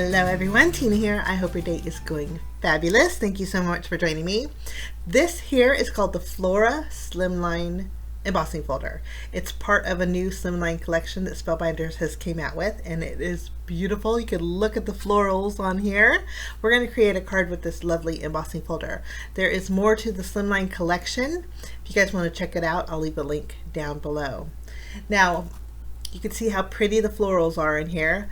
Hello everyone, Tina here. I hope your day is going fabulous. Thank you so much for joining me. This here is called the Flora Slimline Embossing Folder. It's part of a new Slimline collection that Spellbinders has came out with, and it is beautiful. You can look at the florals on here. We're going to create a card with this lovely embossing folder. There is more to the Slimline collection. If you guys want to check it out, I'll leave a link down below. Now, you can see how pretty the florals are in here.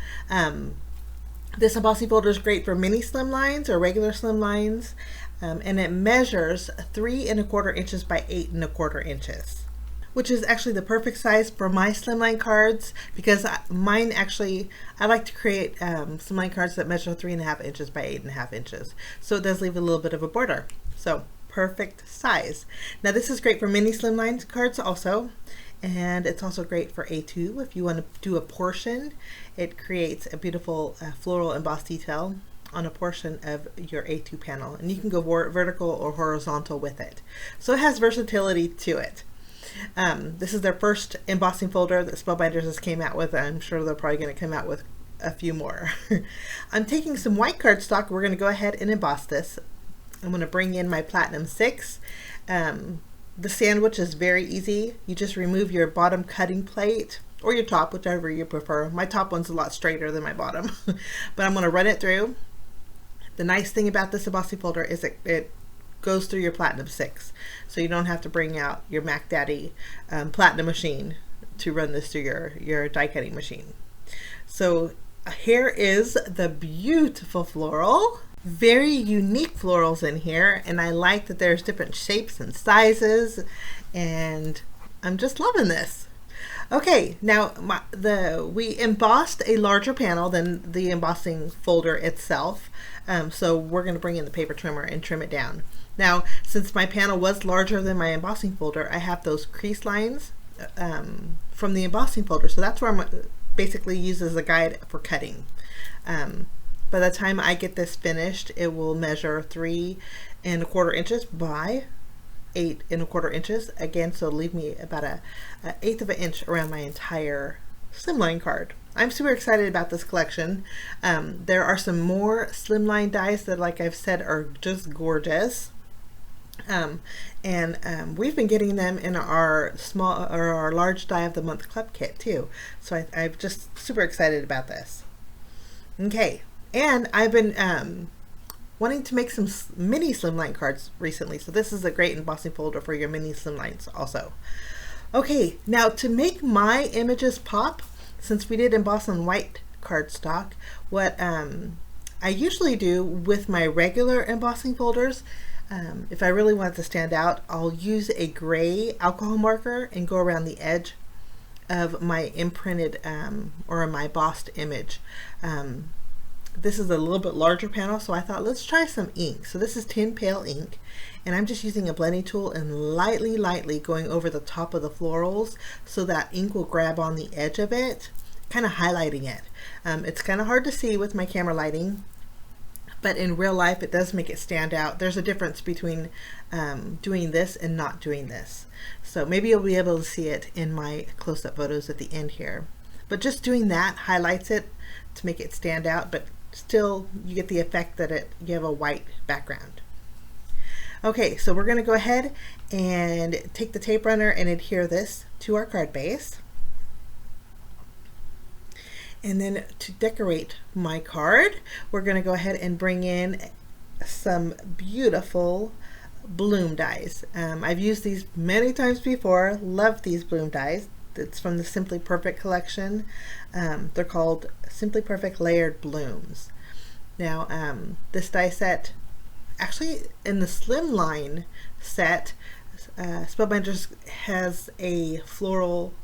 This embossing folder is great for mini slimlines or regular slimlines, and it measures 3 1/4 inches by 8 1/4 inches, which is actually the perfect size for my slimline cards, because mine actually, I like to create slimline cards that measure 3 1/2 inches by 8 1/2 inches. So it does leave a little bit of a border. So perfect size. Now this is great for mini slimline cards also. And it's also great for A2 if you want to do a portion. It creates a beautiful floral embossed detail on a portion of your A2 panel, and you can go vertical or horizontal with it. So it has versatility to it. This is their first embossing folder that Spellbinders has came out with. I'm sure they're probably going to come out with a few more. I'm taking some white cardstock. We're going to go ahead and emboss this. I'm going to bring in my Platinum 6. The sandwich is very easy. You just remove your bottom cutting plate or your top, whichever you prefer. My top one's a lot straighter than my bottom, but I'm going to run it through. The nice thing about this embossing folder is it goes through your Platinum 6, so you don't have to bring out your Mac Daddy Platinum machine to run this through your die cutting machine. So here is the beautiful floral. Very unique florals in here, and I like that there's different shapes and sizes, and I'm just loving this. Okay, now we embossed a larger panel than the embossing folder itself, so we're going to bring in the paper trimmer and trim it down. Now, since my panel was larger than my embossing folder, I have those crease lines from the embossing folder, so that's where I'm basically used as a guide for cutting. By the time I get this finished, it will measure 3 1/4 inches by 8 1/4 inches. Again, so it'll leave me about an 1/8 of an inch around my entire slimline card. I'm super excited about this collection. There are some more slimline dies that, like I've said, are just gorgeous. We've been getting them in our small or our large die of the month club kit too. So I'm just super excited about this. Okay. And I've been wanting to make some mini slimline cards recently, so this is a great embossing folder for your mini slimlines also. Okay, now to make my images pop, since we did emboss on white cardstock, what I usually do with my regular embossing folders, if I really want it to stand out, I'll use a gray alcohol marker and go around the edge of my imprinted or my embossed image. This is a little bit larger panel, so I thought let's try some ink. So this is Tin Pale ink, and I'm just using a blending tool and lightly going over the top of the florals so that ink will grab on the edge of it, kind of highlighting it. It's kind of hard to see with my camera lighting, but in real life it does make it stand out. There's a difference between doing this and not doing this. So maybe you'll be able to see it in my close-up photos at the end here. But just doing that highlights it to make it stand out, but still you get the effect that you have a white background. Okay, so we're going to go ahead and take the tape runner and adhere this to our card base. And then to decorate my card, we're going to go ahead and bring in some beautiful bloom dies. I've used these many times before. Love these bloom dies. It's from the Simply Perfect collection. They're called Simply Perfect Layered Blooms. Now, this die set, actually in the Slimline set, Spellbinders has a floral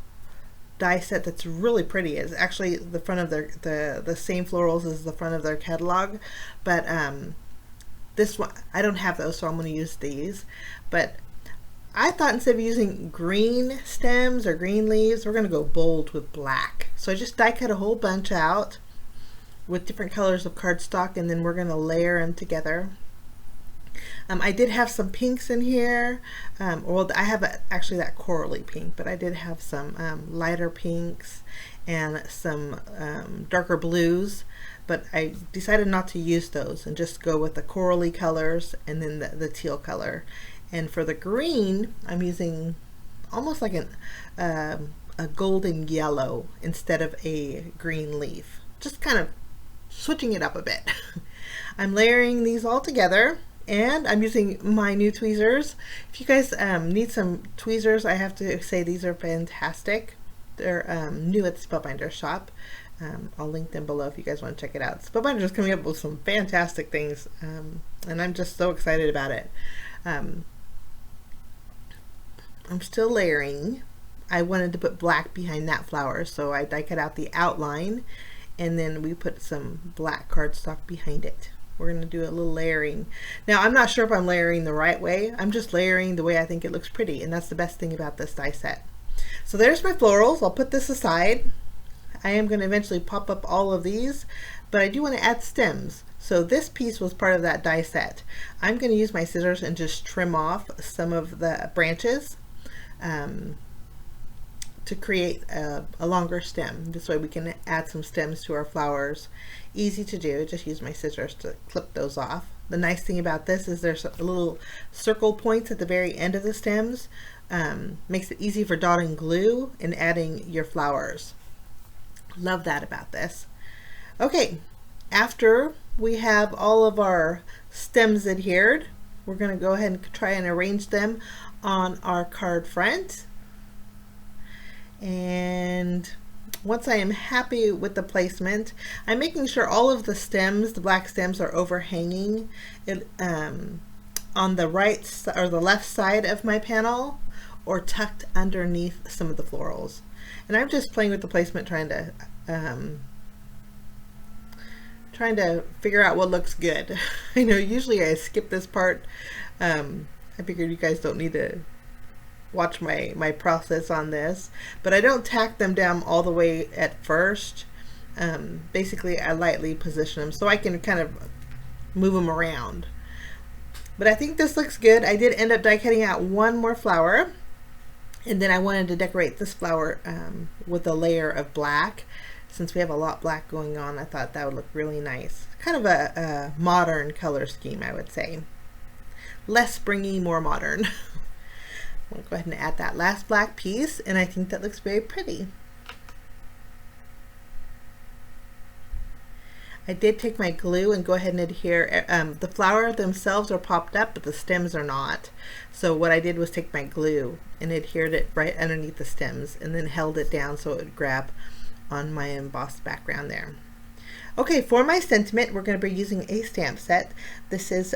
die set that's really pretty. It's actually the front of the same florals as the front of their catalog, but this one, I don't have those, so I'm going to use these. But I thought instead of using green stems or green leaves, we're going to go bold with black. So I just die cut a whole bunch out with different colors of cardstock, and then we're going to layer them together. I did have some pinks in here. Well, I have actually that corally pink, but I did have some lighter pinks and some darker blues, but I decided not to use those and just go with the corally colors and then the teal color. And for the green, I'm using almost like a golden yellow instead of a green leaf. Just kind of switching it up a bit. I'm layering these all together, and I'm using my new tweezers. If you guys need some tweezers, I have to say these are fantastic. They're new at the Spellbinders shop. I'll link them below if you guys want to check it out. Spellbinders is coming up with some fantastic things, and I'm just so excited about it. I'm still layering. I wanted to put black behind that flower, so I die cut out the outline, and then we put some black cardstock behind it. We're going to do a little layering. Now, I'm not sure if I'm layering the right way. I'm just layering the way I think it looks pretty, and that's the best thing about this die set. So there's my florals. I'll put this aside. I am going to eventually pop up all of these, but I do want to add stems. So this piece was part of that die set. I'm going to use my scissors and just trim off some of the branches to create a longer stem. This way we can add some stems to our flowers. Easy to do, just use my scissors to clip those off. The nice thing about this is there's a little circle points at the very end of the stems. Makes it easy for dotting glue and adding your flowers. Love that about this. Okay, after we have all of our stems adhered, we're going to go ahead and try and arrange them on our card front. And once I am happy with the placement, I'm making sure all of the stems, the black stems, are overhanging it, on the right or the left side of my panel, or tucked underneath some of the florals. And I'm just playing with the placement, trying to figure out what looks good. I know usually I skip this part. I figured you guys don't need to watch my process on this, but I don't tack them down all the way at first. Basically I lightly position them so I can kind of move them around. But I think this looks good. I did end up die cutting out one more flower, and then I wanted to decorate this flower with a layer of black. Since we have a lot black going on, I thought that would look really nice. Kind of a modern color scheme, I would say. Less springy, more modern. I'm going to go ahead and add that last black piece, and I think that looks very pretty. I did take my glue and go ahead and adhere. The flower themselves are popped up, but the stems are not. So what I did was take my glue and adhered it right underneath the stems, and then held it down so it would grab on my embossed background there. Okay, for my sentiment, we're going to be using a stamp set. This is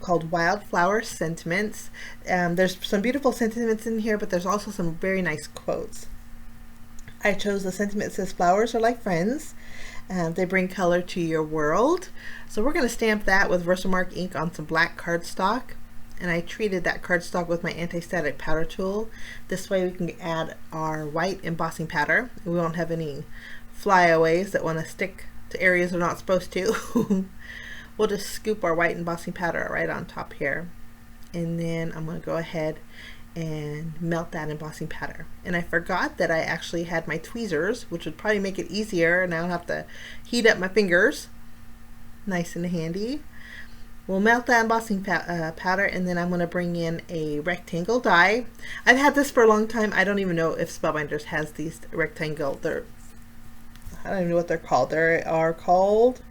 called Wildflower Sentiments. There's some beautiful sentiments in here, but there's also some very nice quotes. I chose the sentiment that says, "Flowers are like friends. They bring color to your world." So we're going to stamp that with Versamark ink on some black cardstock. And I treated that cardstock with my anti-static powder tool. This way we can add our white embossing powder. We won't have any flyaways that want to stick to areas they're not supposed to. We'll just scoop our white embossing powder right on top here. And then I'm going to go ahead and melt that embossing powder. And I forgot that I actually had my tweezers, which would probably make it easier, and I don't have to heat up my fingers. Nice and handy. We'll melt that embossing powder, and then I'm going to bring in a rectangle die. I've had this for a long time. I don't even know if Spellbinders has these rectangle. I don't even know what they're called. They are called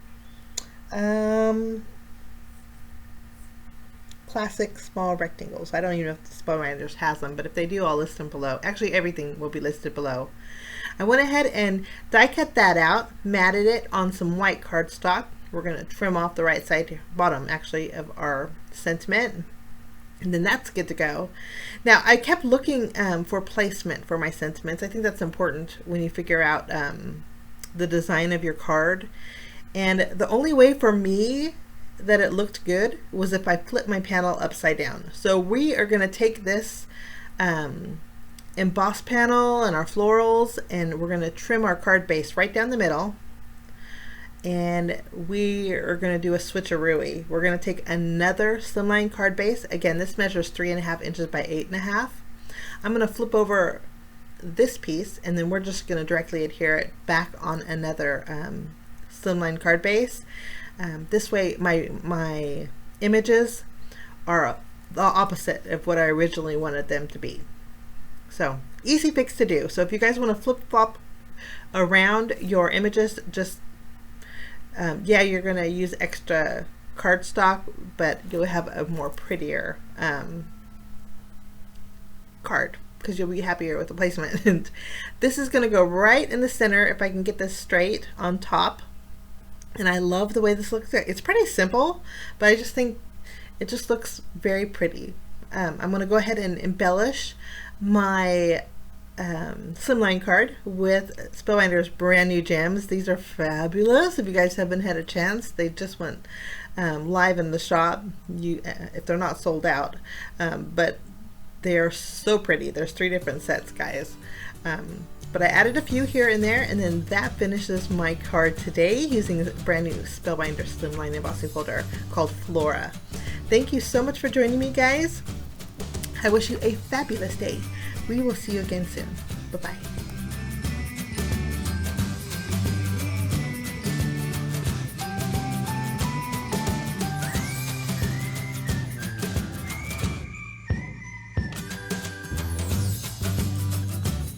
classic small rectangles. I don't even know if Spellbinders has them, but if they do, I'll list them below. Actually, everything will be listed below. I went ahead and die cut that out, matted it on some white cardstock. We're going to trim off the right side, bottom actually, of our sentiment, and then that's good to go. Now I kept looking for placement for my sentiments. I think that's important when you figure out the design of your card, and the only way for me that it looked good was if I flipped my panel upside down. So we are going to take this emboss panel and our florals, and we're going to trim our card base right down the middle. and we are going to do a switcheroo. We're going to take another slimline card base. Again, this measures 3.5 inches by 8.5. I'm going to flip over this piece, and then we're just going to directly adhere it back on another slimline card base. This way my images are the opposite of what I originally wanted them to be. So easy fix to do. So if you guys want to flip flop around your images, just yeah, you're going to use extra cardstock, but you'll have a more prettier card because you'll be happier with the placement. And this is going to go right in the center if I can get this straight on top. And I love the way this looks. It's pretty simple, but I just think it just looks very pretty. I'm going to go ahead and embellish my slimline card with Spellbinders brand new gems. These are fabulous. If you guys haven't had a chance, they just went live in the shop. If they're not sold out, but they are so pretty. There's 3 different sets, guys. But I added a few here and there, and then that finishes my card today using a brand new Spellbinders Slimline embossing folder called Flora. Thank you so much for joining me, guys. I wish you a fabulous day. We will see you again soon. Bye-bye.